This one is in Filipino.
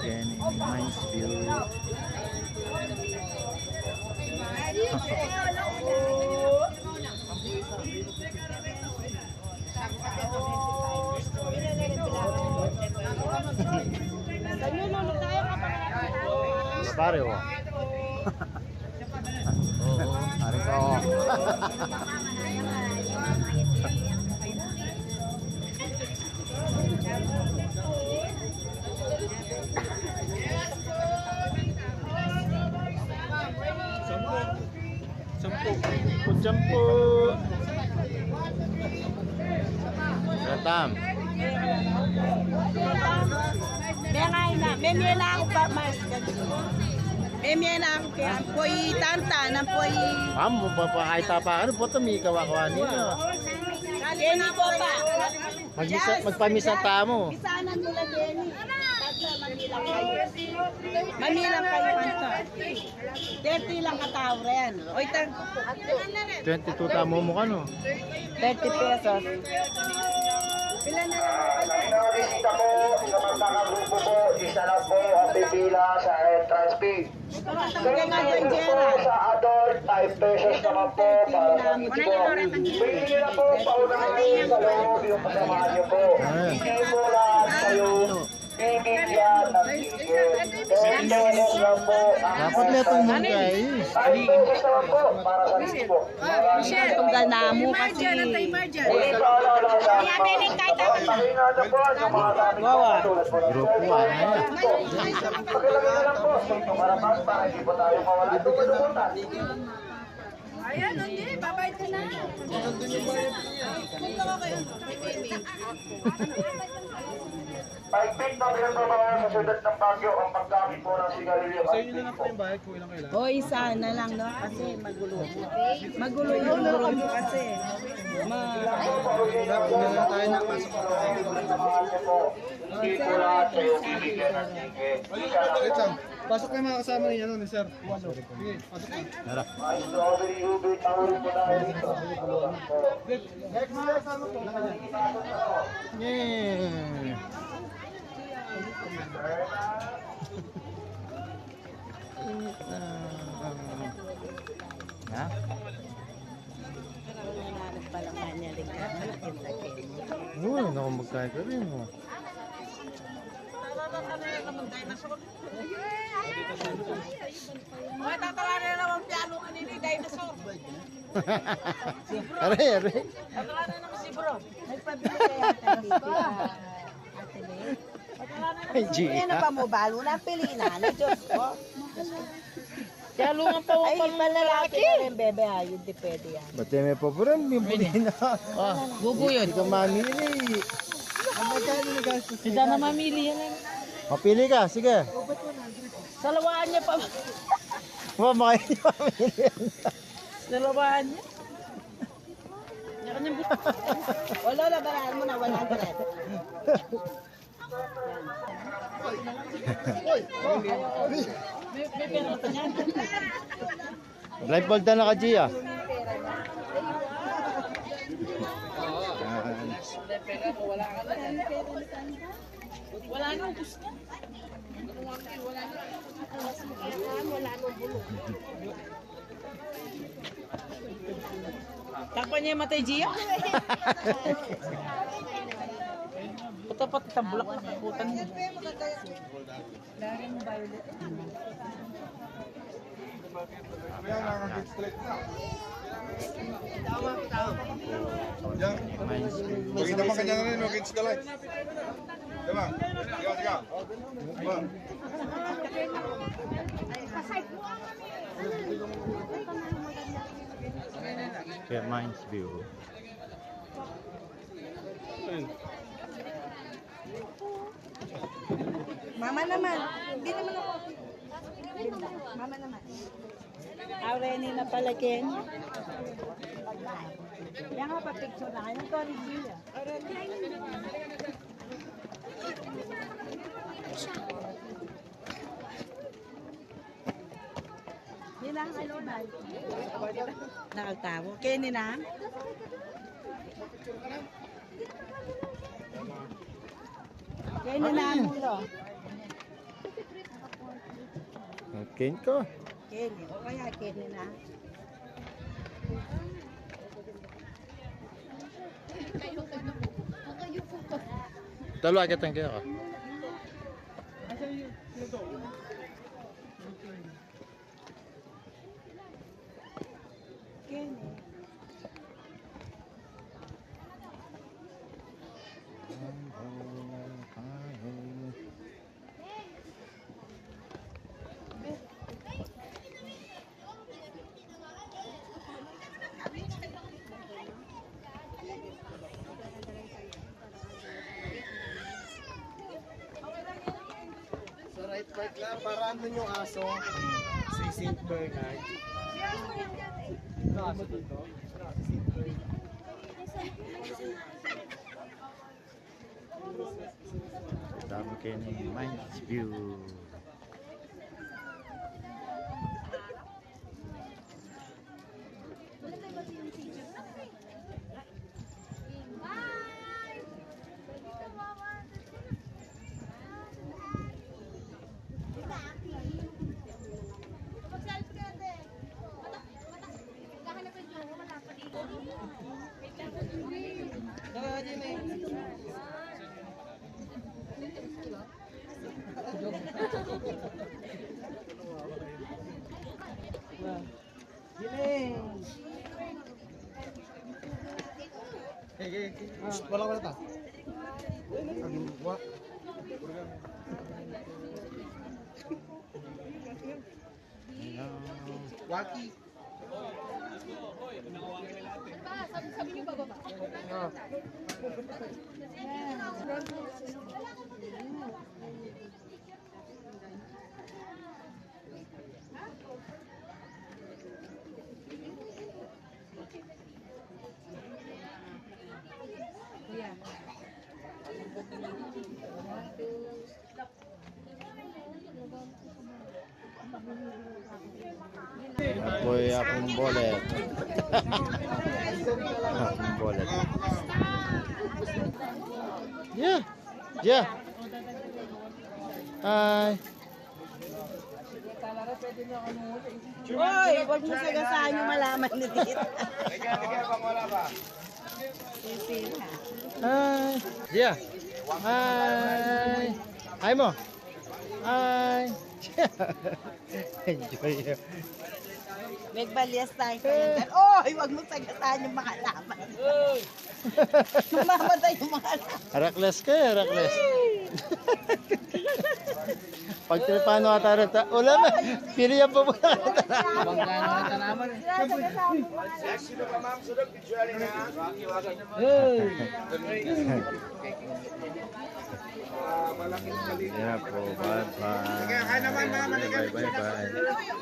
Kenny Mines View. Pare oh. Hari ko. Sampo. Ratam. Memena ako ba mas memena ako kaya poy tanta na poy Amo papakay tapa ano po to mi kawakawani no. Kenny po pa. Magpamisan ta mo. Bisanan nila Kenny. Manilang kayo. Manilang kayo anta. 30 lang katao rin. Oy tang 22 ta mo kano. 30 pesos. Pila na lang Kita po, samantang grupo po, isa lang po ang pipila sa entrance fee. Kaya nga yung Gerald. Sa adult, 5 pesos naman po para sa kids po. Pili na po, paunahin sa loob yung kasamahan niyo po. Hindi po lahat kayo bibigyan ng ticket. 10 pesos lang po. Dapat letong mo kay. 5 pesos naman po para sa kids po. Tunggal na mo kasi. Kaya piling kahit ako na. Grupo ano. Pakilagay na lang po sa inyong harapan para hindi po tayo mawala ng kalungkutan. Ayan, hindi. Babayad ka na. Paigpit na pinagbabawan sa syudad ng Baguio ang paggamit po ng sigarilyo. Sa inyo na lang po yung bayad kung ilang kailangan. O isa na lang no kasi magulo. Magulo yung grupo kasi. Tayo na pasok po. Hindi po lahat kayo bibigyan ng ticket. Pasok kayo mga kasama niya nun, sir. Sige, pasok na. Tara. Ay, strawberry ube, tawin po tayo dito. Next year, kasama po. Yeah. Ha? Nananap pa lang kanya rin ka. Oo, naku magkain ka rin mo. Ay, tatawarin na naman piano kanina yung dinosaur. Are. Tatawarin na naman si bro. Nagpabili kaya tayo dito. Ate May. Ay, Gia. Ano pa mo ba? Walang pilinan. Diyos ko. Kaya lungan pa Ay, malalaki na rin, bebe ha. Yun di pwede yan. Ba't may paboran? Yung puli na. Gugo yun. Hindi ka mamili. Hindi na mamili yan. Mapili ka, sige. Salawaan niya pa. Makain niyo mamili. Salawaan niya. Wala na, barahan mo na 100. May pera pa niyan. Blindfold na ka, Gia. Wala nang gusto. Wala nang bulok. Takpan niya yung matay, Gia. Puta pa itang bulak na putan mo. Laring violet. Ayan, nakakagit straight na. Yan. Pakita mo kanya na rin, against the light. Diba? Sige. Diba? Kaya Mines View. Mama naman. Hindi naman ako. Mama naman. Aureni na pala Kenya. Yan nga pa picture na kayo. Ito ni Gia. Yan ang alunay. Nakaltawo. Kenny na. Kenny na mulo. Ken ko. Kenny. O kaya Kenny na. Dalawa agad ang kaya ka. Kenny. Sa right part lang, para andun yung aso. Si St. Bernard. Ito aso dito. Si St. Bernard. Dami kayo ng Mines View. Wala ta. Waki. Apoy akong bolet. Akong bolet. Yeah. Yeah. Hi. Hoy, huwag mo sagasaan yung malaman ni Tita. Sisira. Hi. Yeah. Hi. Hi mo. Hi. Enjoy you. Nagbalyas tayo kayo. Oy, huwag mo sagasaan yung mga laman. Mamamatay yung mga laman. Herakles ka, Herakles. Pag tinapano ka tarata, wala na. Pili yan po muna ka Yeah po, bye-bye. Bye-bye.